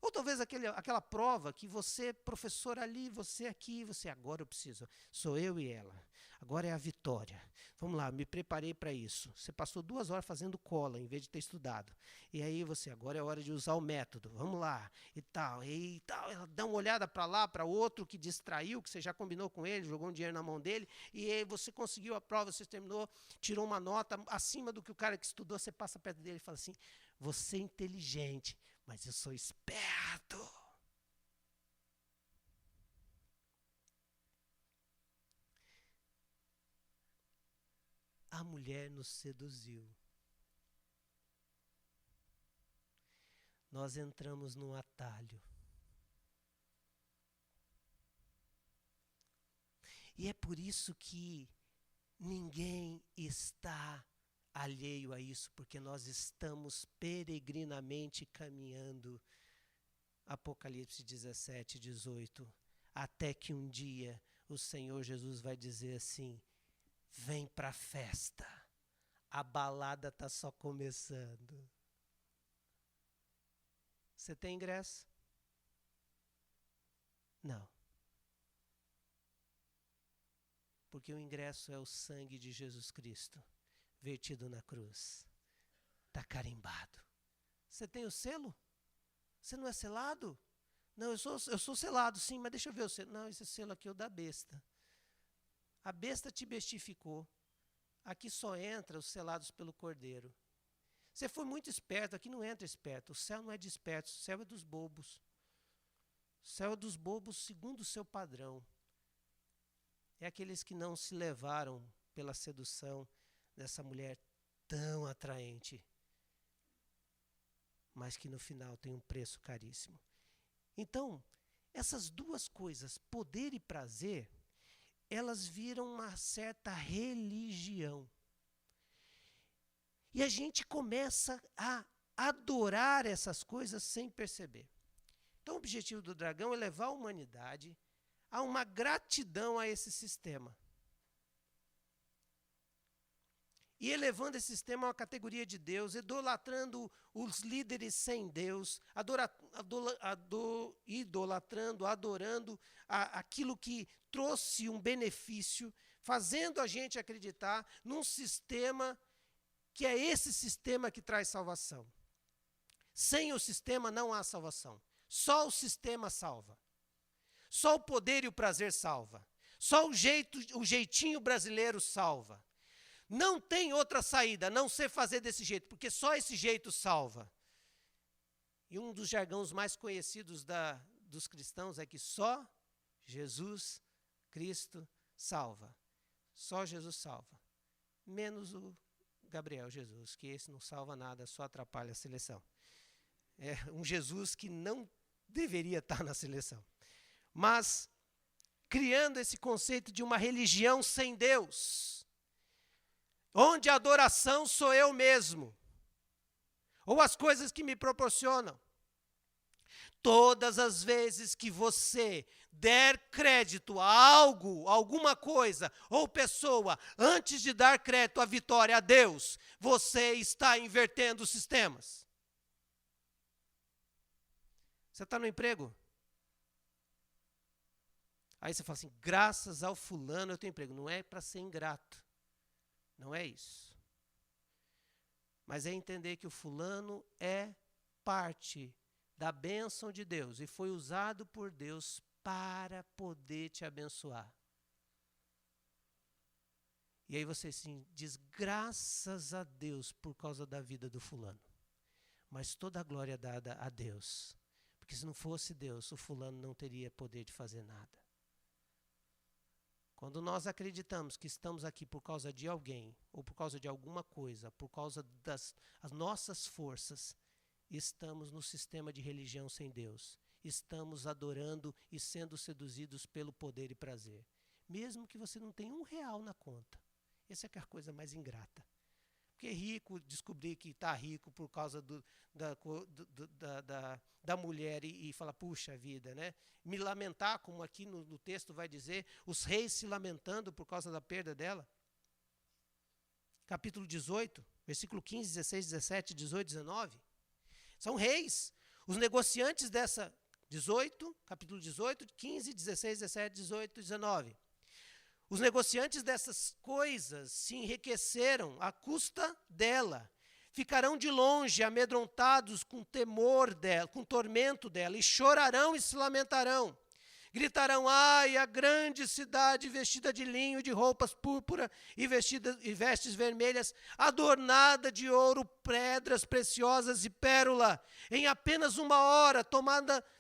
Ou talvez aquela prova que você, professor ali, você aqui, você agora eu preciso, sou eu e ela. Agora é a vitória. Vamos lá, me preparei para isso. Você passou 2 horas fazendo cola, em vez de ter estudado. E aí você, agora é hora de usar o método. Vamos lá, e tal. Ela dá uma olhada para lá, para outro que distraiu, que você já combinou com ele, jogou um dinheiro na mão dele. E aí você conseguiu a prova, você terminou, tirou uma nota acima do que o cara que estudou. Você passa perto dele e fala assim, você é inteligente, mas eu sou esperto. A mulher nos seduziu. Nós entramos num atalho. E é por isso que ninguém está alheio a isso, porque nós estamos peregrinamente caminhando. Apocalipse 17, 18. Até que um dia o Senhor Jesus vai dizer assim, vem para a festa, a balada está só começando. Você tem ingresso? Não. Porque o ingresso é o sangue de Jesus Cristo, vertido na cruz. Está carimbado. Você tem o selo? Você não é selado? Não, eu sou selado, sim, mas deixa eu ver o selo. Não, esse selo aqui é o da besta. A besta te bestificou. Aqui só entra os selados pelo Cordeiro. Você foi muito esperto, aqui não entra esperto. O céu não é de espertos, o céu é dos bobos. O céu é dos bobos segundo o seu padrão. É aqueles que não se levaram pela sedução dessa mulher tão atraente, mas que no final tem um preço caríssimo. Então, essas duas coisas, poder e prazer, elas viram uma certa religião. E a gente começa a adorar essas coisas sem perceber. Então, o objetivo do dragão é levar a humanidade a uma gratidão a esse sistema. E elevando esse sistema a uma categoria de Deus, idolatrando os líderes sem Deus, idolatrando, adorando aquilo que trouxe um benefício, fazendo a gente acreditar num sistema que é esse sistema que traz salvação. Sem o sistema não há salvação. Só o sistema salva. Só o poder e o prazer salva. Só o jeitinho brasileiro salva. Não tem outra saída, a não ser fazer desse jeito, porque só esse jeito salva. E um dos jargões mais conhecidos dos cristãos é que só Jesus Cristo salva. Só Jesus salva. Menos o Gabriel Jesus, que esse não salva nada, só atrapalha a seleção. É um Jesus que não deveria estar na seleção. Mas, criando esse conceito de uma religião sem Deus, onde a adoração sou eu mesmo, ou as coisas que me proporcionam. Todas as vezes que você der crédito a algo, alguma coisa ou pessoa, antes de dar crédito à vitória a Deus, você está invertendo os sistemas. Você está no emprego? Aí você fala assim, graças ao fulano eu tenho emprego. Não é para ser ingrato. Não é isso. Mas é entender que o fulano é parte da bênção de Deus e foi usado por Deus para poder te abençoar. E aí você assim, diz graças a Deus por causa da vida do fulano. Mas toda a glória é dada a Deus. Porque se não fosse Deus, o fulano não teria poder de fazer nada. Quando nós acreditamos que estamos aqui por causa de alguém, ou por causa de alguma coisa, por causa das nossas forças, estamos no sistema de religião sem Deus. Estamos adorando e sendo seduzidos pelo poder e prazer. Mesmo que você não tenha R$1 na conta. Essa é a coisa mais ingrata. Porque rico, descobrir que está rico por causa da mulher e falar, puxa vida, né? Me lamentar, como aqui no texto vai dizer, os reis se lamentando por causa da perda dela. Capítulo 18, versículo 15, 16, 17, 18, 19. São reis. Os negociantes dessa 18, capítulo 18, 15, 16, 17, 18, 19. Os negociantes dessas coisas se enriqueceram à custa dela. Ficarão de longe, amedrontados com temor dela, com tormento dela, e chorarão e se lamentarão. Gritarão, ai, a grande cidade vestida de linho, de roupas púrpura e vestes vermelhas, adornada de ouro, pedras preciosas e pérola. Em apenas uma hora,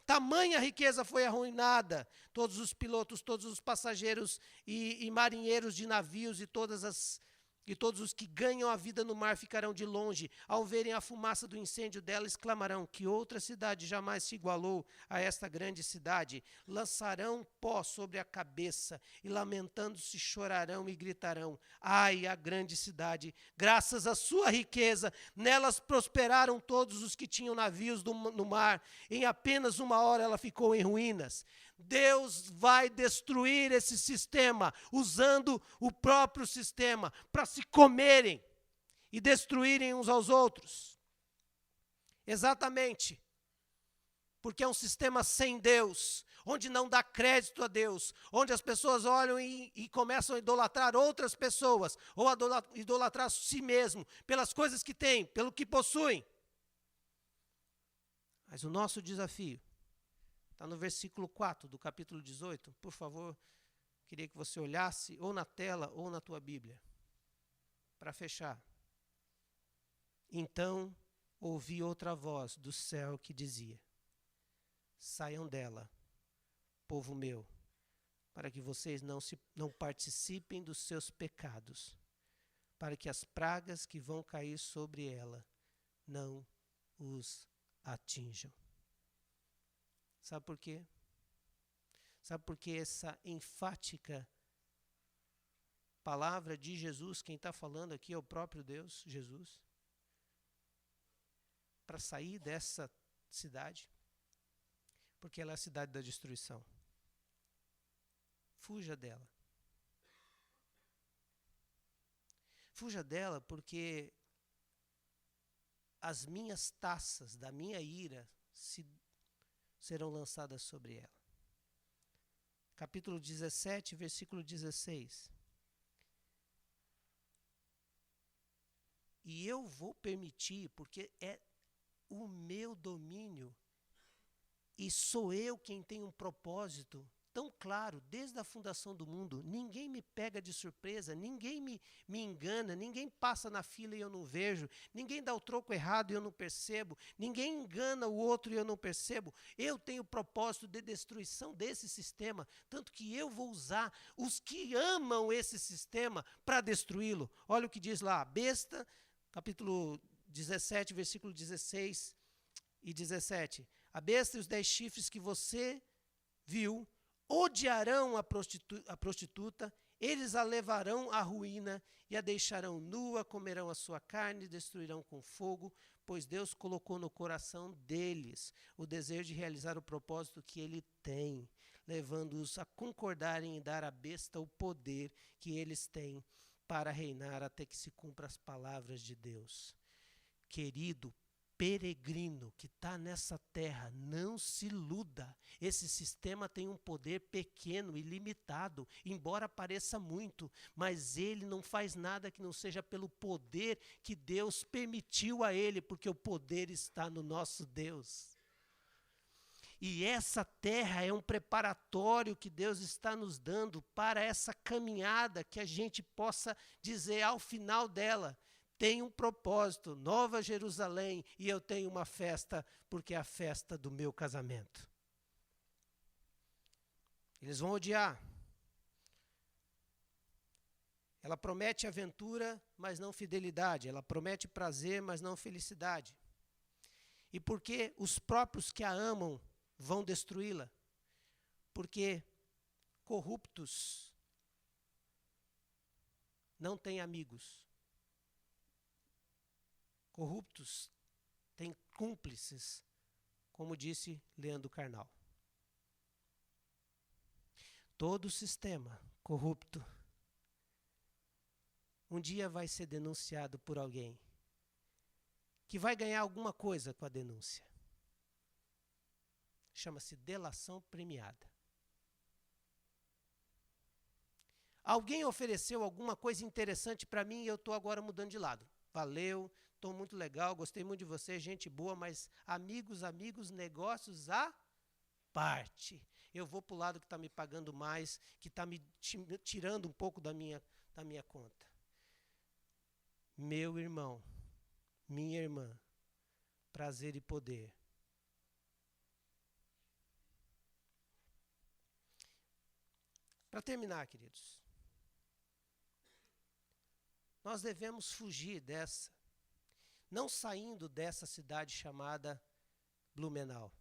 tamanha riqueza foi arruinada. Todos os pilotos, todos os passageiros e marinheiros de navios e todos os que ganham a vida no mar ficarão de longe. Ao verem a fumaça do incêndio dela, exclamarão, que outra cidade jamais se igualou a esta grande cidade. Lançarão pó sobre a cabeça e, lamentando-se, chorarão e gritarão, ai, a grande cidade, graças à sua riqueza, nelas prosperaram todos os que tinham navios no mar. Em apenas uma hora ela ficou em ruínas. Deus vai destruir esse sistema, usando o próprio sistema, para se comerem e destruírem uns aos outros. Exatamente. Porque é um sistema sem Deus, onde não dá crédito a Deus, onde as pessoas olham e começam a idolatrar outras pessoas, ou a idolatrar si mesmo, pelas coisas que têm, pelo que possuem. Mas o nosso desafio está no versículo 4 do capítulo 18. Por favor, queria que você olhasse ou na tela ou na tua Bíblia. Para fechar. Então ouvi outra voz do céu que dizia, saiam dela, povo meu, para que vocês não participem dos seus pecados, para que as pragas que vão cair sobre ela não os atinjam. Sabe por quê? Sabe por que essa enfática palavra de Jesus, quem está falando aqui é o próprio Deus, Jesus, para sair dessa cidade? Porque ela é a cidade da destruição. Fuja dela. Fuja dela porque as minhas taças da minha ira serão lançadas sobre ela. Capítulo 17, versículo 16. E eu vou permitir, porque é o meu domínio, e sou eu quem tem um propósito tão claro, desde a fundação do mundo. Ninguém me pega de surpresa, ninguém me engana, ninguém passa na fila e eu não vejo, ninguém dá o troco errado e eu não percebo, ninguém engana o outro e eu não percebo. Eu tenho o propósito de destruição desse sistema, tanto que eu vou usar os que amam esse sistema para destruí-lo. Olha o que diz lá, a besta, capítulo 17, versículo 16 e 17. A besta e os 10 chifres que você viu odiarão a prostituta, eles a levarão à ruína e a deixarão nua, comerão a sua carne e destruirão com fogo, pois Deus colocou no coração deles o desejo de realizar o propósito que ele tem, levando-os a concordarem em dar à besta o poder que eles têm para reinar até que se cumpra as palavras de Deus. Querido peregrino que está nessa terra, não se iluda. Esse sistema tem um poder pequeno e limitado, embora pareça muito, mas ele não faz nada que não seja pelo poder que Deus permitiu a ele, porque o poder está no nosso Deus. E essa terra é um preparatório que Deus está nos dando para essa caminhada, que a gente possa dizer ao final dela, tem um propósito, Nova Jerusalém, e eu tenho uma festa, porque é a festa do meu casamento. Eles vão odiar. Ela promete aventura, mas não fidelidade. Ela promete prazer, mas não felicidade. E por que os próprios que a amam vão destruí-la? Porque corruptos não têm amigos. corruptos têm cúmplices, como disse Leandro Carnal. Todo sistema corrupto um dia vai ser denunciado por alguém que vai ganhar alguma coisa com a denúncia. Chama-se delação premiada. Alguém ofereceu alguma coisa interessante para mim e eu estou agora mudando de lado. Valeu, estou muito legal, gostei muito de você, gente boa, mas amigos, negócios à parte. Eu vou para o lado que está me pagando mais, que está me tirando um pouco da minha conta. Meu irmão, minha irmã, prazer e poder. Para terminar, queridos, nós devemos fugir não saindo dessa cidade chamada Blumenau.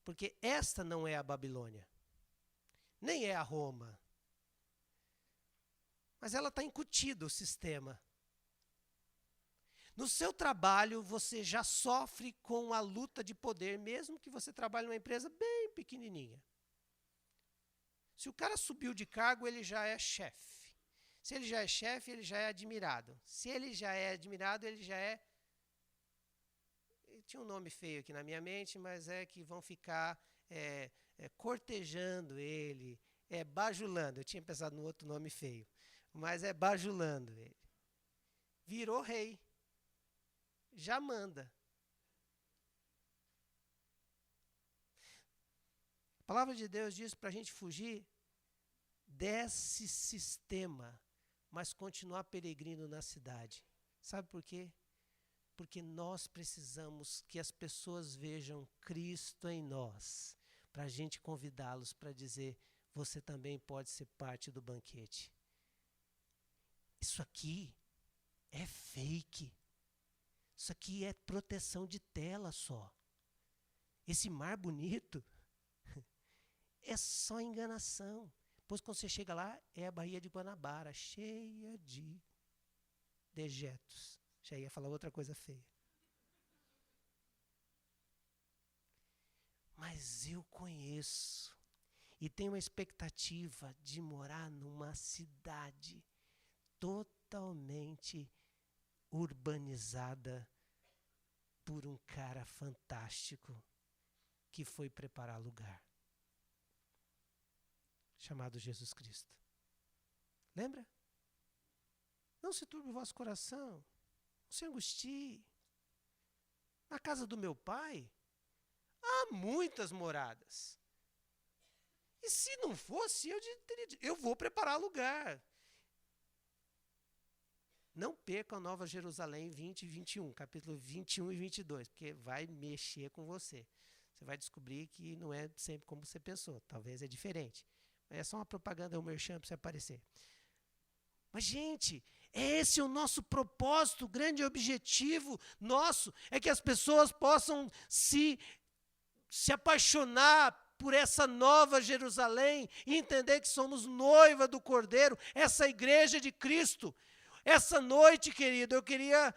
Porque esta não é a Babilônia, nem é a Roma. Mas ela está incutida, o sistema. No seu trabalho, você já sofre com a luta de poder, mesmo que você trabalhe numa empresa bem pequenininha. Se o cara subiu de cargo, ele já é chefe. Se ele já é chefe, ele já é admirado. Se ele já é admirado, ele já é... Tinha um nome feio aqui na minha mente, mas é que vão ficar cortejando ele, bajulando. Eu tinha pensado num outro nome feio, mas é bajulando ele. Virou rei. Já manda. A palavra de Deus diz para a gente fugir desse sistema, mas continuar peregrino na cidade. Sabe por quê? Porque nós precisamos que as pessoas vejam Cristo em nós, para a gente convidá-los para dizer, você também pode ser parte do banquete. Isso aqui é fake. Isso aqui é proteção de tela só. Esse mar bonito é só enganação. Pois quando você chega lá, é a Baía de Guanabara, cheia de dejetos. Já ia falar outra coisa feia. Mas eu conheço e tenho uma expectativa de morar numa cidade totalmente urbanizada por um cara fantástico que foi preparar lugar, chamado Jesus Cristo. Lembra? Não se turbe o vosso coração, não se angustie. Na casa do meu pai há muitas moradas. E se não fosse, eu vou preparar lugar. Não perca a Nova Jerusalém 20 e 21, capítulo 21 e 22, porque vai mexer com você. Você vai descobrir que não é sempre como você pensou, talvez é diferente. É só uma propaganda, um merchan para você aparecer. Mas, gente, esse é o nosso propósito, o grande objetivo nosso, é que as pessoas possam se apaixonar por essa nova Jerusalém e entender que somos noiva do Cordeiro, essa igreja de Cristo. Essa noite, querido, eu queria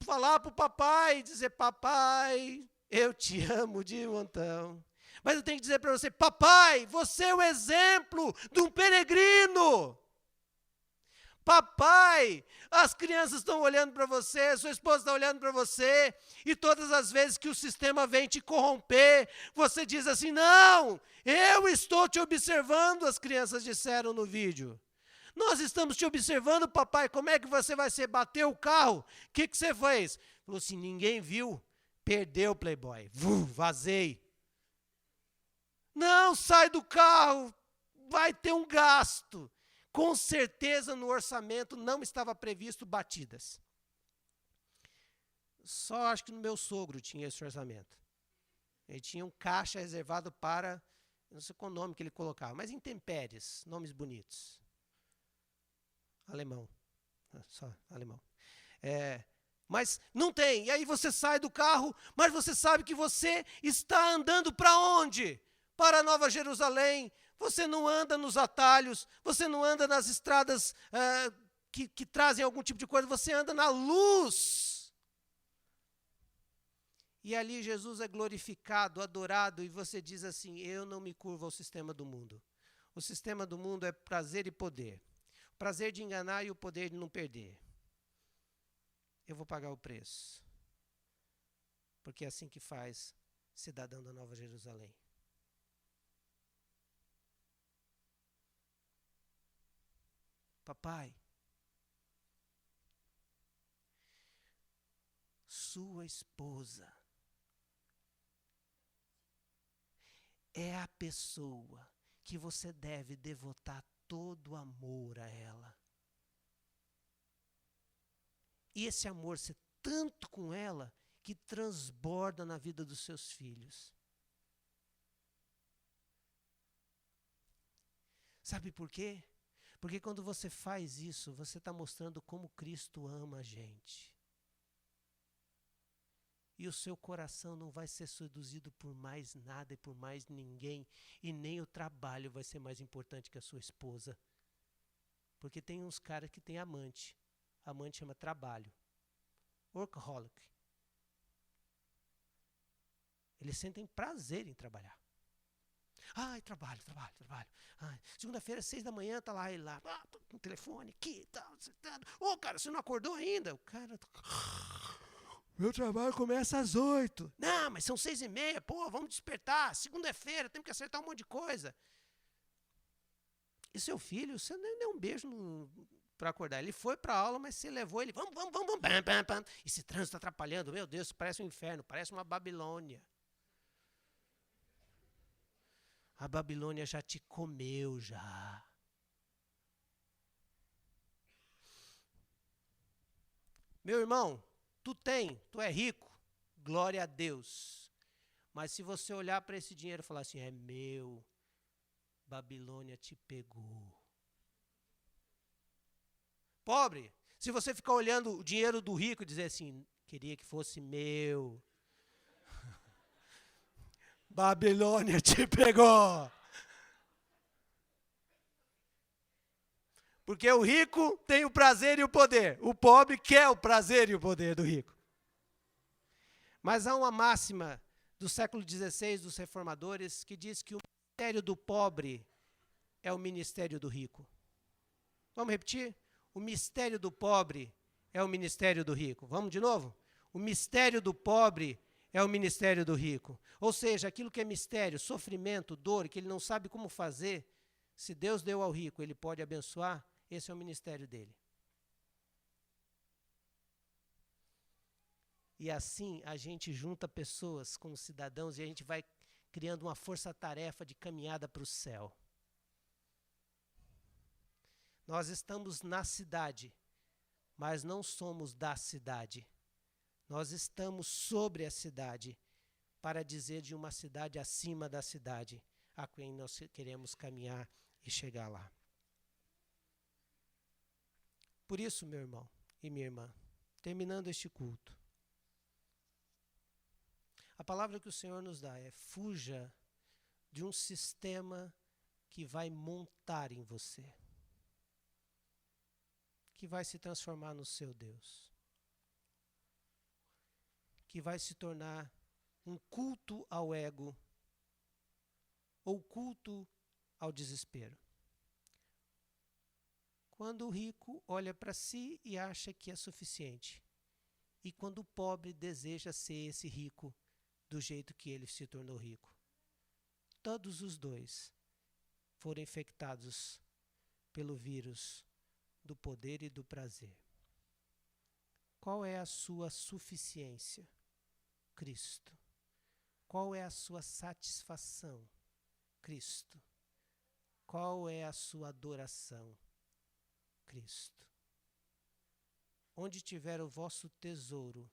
falar para o papai, dizer, papai, eu te amo de montão. Mas eu tenho que dizer para você, papai, você é o exemplo de um peregrino. Papai, as crianças estão olhando para você, sua esposa está olhando para você, e todas as vezes que o sistema vem te corromper, você diz assim, não, eu estou te observando, as crianças disseram no vídeo. Nós estamos te observando, papai, como é que você vai ser? Bateu o carro? O que você fez? Falou assim, ninguém viu, perdeu o Playboy, vazei. Não, sai do carro, vai ter um gasto. Com certeza no orçamento não estava previsto batidas. Só acho que no meu sogro tinha esse orçamento. Ele tinha um caixa reservado para, não sei qual nome que ele colocava, mas intempéries, nomes bonitos. Alemão. Só alemão. Mas não tem. E aí você sai do carro, mas você sabe que você está andando para onde? Para Nova Jerusalém. Você não anda nos atalhos, você não anda nas estradas que trazem algum tipo de coisa, você anda na luz. E ali Jesus é glorificado, adorado, e você diz assim: eu não me curvo ao sistema do mundo. O sistema do mundo é prazer e poder. O prazer de enganar e o poder de não perder. Eu vou pagar o preço. Porque é assim que faz cidadão da Nova Jerusalém. Papai, sua esposa é a pessoa que você deve devotar todo o amor a ela. E esse amor ser tanto com ela que transborda na vida dos seus filhos. Sabe por quê? Porque quando você faz isso, você está mostrando como Cristo ama a gente. E o seu coração não vai ser seduzido por mais nada e por mais ninguém. E nem o trabalho vai ser mais importante que a sua esposa. Porque tem uns caras que têm amante. Amante chama trabalho. Workaholic. Eles sentem prazer em trabalhar. Ai, trabalho. Ai, segunda-feira, 6 da manhã, tá lá ele lá. No telefone, aqui, tal, sentado. Ô, cara, você não acordou ainda? O cara... Meu trabalho começa às 8. Não, mas são 6:30. Pô, vamos despertar. Segunda-feira, temos que acertar um monte de coisa. E seu filho, você nem deu um beijo para acordar. Ele foi para a aula, mas você levou ele. Vamos. Bam, bam, bam. Esse trânsito atrapalhando. Meu Deus, parece um inferno. Parece uma Babilônia. A Babilônia já te comeu, já. Meu irmão, tu é rico, glória a Deus. Mas se você olhar para esse dinheiro e falar assim, é meu, Babilônia te pegou. Pobre, se você ficar olhando o dinheiro do rico e dizer assim, queria que fosse meu, Babilônia te pegou. Porque o rico tem o prazer e o poder. O pobre quer o prazer e o poder do rico. Mas há uma máxima do século XVI dos reformadores que diz que o ministério do pobre é o ministério do rico. Vamos repetir? O mistério do pobre é o ministério do rico. Vamos de novo? O mistério do pobre é o ministério do rico. Ou seja, aquilo que é mistério, sofrimento, dor, que ele não sabe como fazer, se Deus deu ao rico, ele pode abençoar, esse é o ministério dele. E assim a gente junta pessoas como cidadãos e a gente vai criando uma força-tarefa de caminhada para o céu. Nós estamos na cidade, mas não somos da cidade. Nós estamos sobre a cidade, para dizer de uma cidade acima da cidade, a quem nós queremos caminhar e chegar lá. Por isso, meu irmão e minha irmã, terminando este culto, a palavra que o Senhor nos dá é: fuja de um sistema que vai montar em você, que vai se transformar no seu Deus, que vai se tornar um culto ao ego ou culto ao desespero. Quando o rico olha para si e acha que é suficiente, e quando o pobre deseja ser esse rico do jeito que ele se tornou rico. Todos os dois foram infectados pelo vírus do poder e do prazer. Qual é a sua suficiência? Cristo. Qual é a sua satisfação? Cristo. Qual é a sua adoração? Cristo. Onde tiver o vosso tesouro,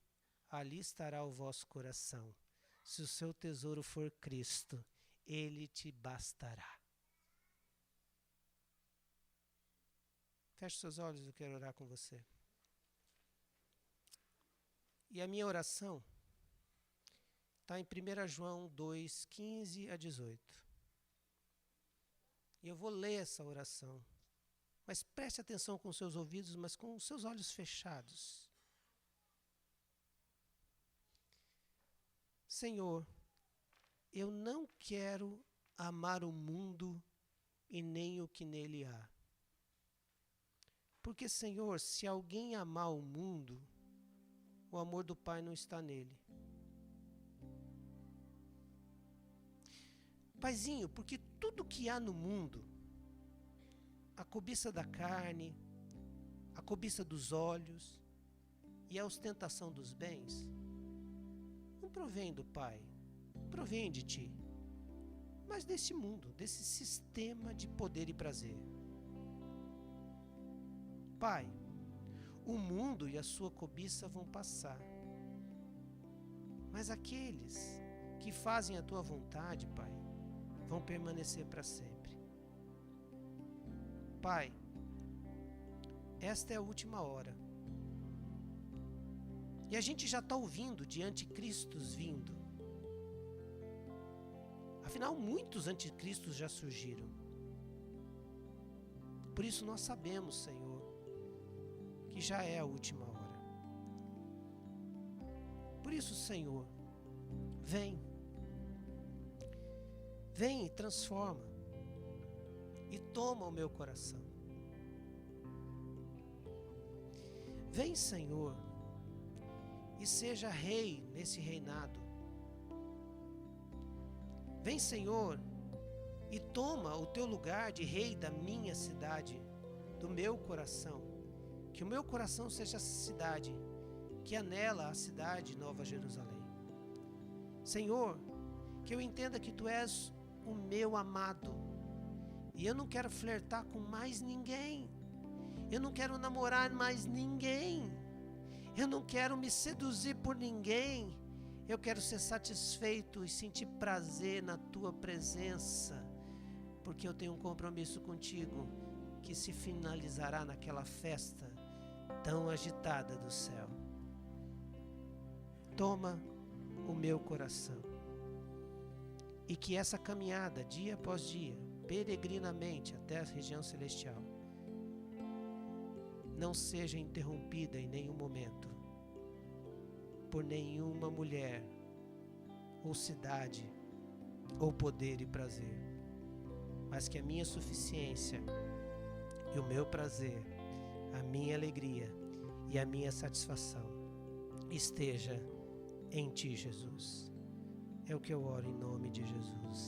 ali estará o vosso coração. Se o seu tesouro for Cristo, ele te bastará. Feche seus olhos, eu quero orar com você. E a minha oração está em 1 João 2, 15 a 18. E eu vou ler essa oração. Mas preste atenção com os seus ouvidos, mas com os seus olhos fechados. Senhor, eu não quero amar o mundo e nem o que nele há. Porque, Senhor, se alguém amar o mundo, o amor do Pai não está nele. Paizinho, porque tudo que há no mundo, a cobiça da carne, a cobiça dos olhos e a ostentação dos bens, não provém do Pai, provém de Ti, mas desse mundo, desse sistema de poder e prazer. Pai, o mundo e a sua cobiça vão passar, mas aqueles que fazem a Tua vontade, Pai, vão permanecer para sempre. Pai, esta é a última hora. E a gente já está ouvindo de anticristos vindo. Afinal, muitos anticristos já surgiram. Por isso nós sabemos, Senhor, que já é a última hora. Por isso, Senhor, vem. Vem e transforma. E toma o meu coração. Vem, Senhor, e seja rei nesse reinado. Vem, Senhor, e toma o teu lugar de rei da minha cidade, do meu coração. Que o meu coração seja essa cidade, que anela a cidade Nova Jerusalém. Senhor, que eu entenda que Tu és o meu amado. E eu não quero flertar com mais ninguém. Eu não quero namorar mais ninguém. Eu não quero me seduzir por ninguém. Eu quero ser satisfeito e sentir prazer na Tua presença, porque eu tenho um compromisso contigo que se finalizará naquela festa tão agitada do céu. Toma o meu coração e que essa caminhada, dia após dia, peregrinamente até a região celestial, não seja interrompida em nenhum momento por nenhuma mulher, ou cidade, ou poder e prazer, mas que a minha suficiência e o meu prazer, a minha alegria e a minha satisfação esteja em Ti, Jesus. É o que eu oro em nome de Jesus.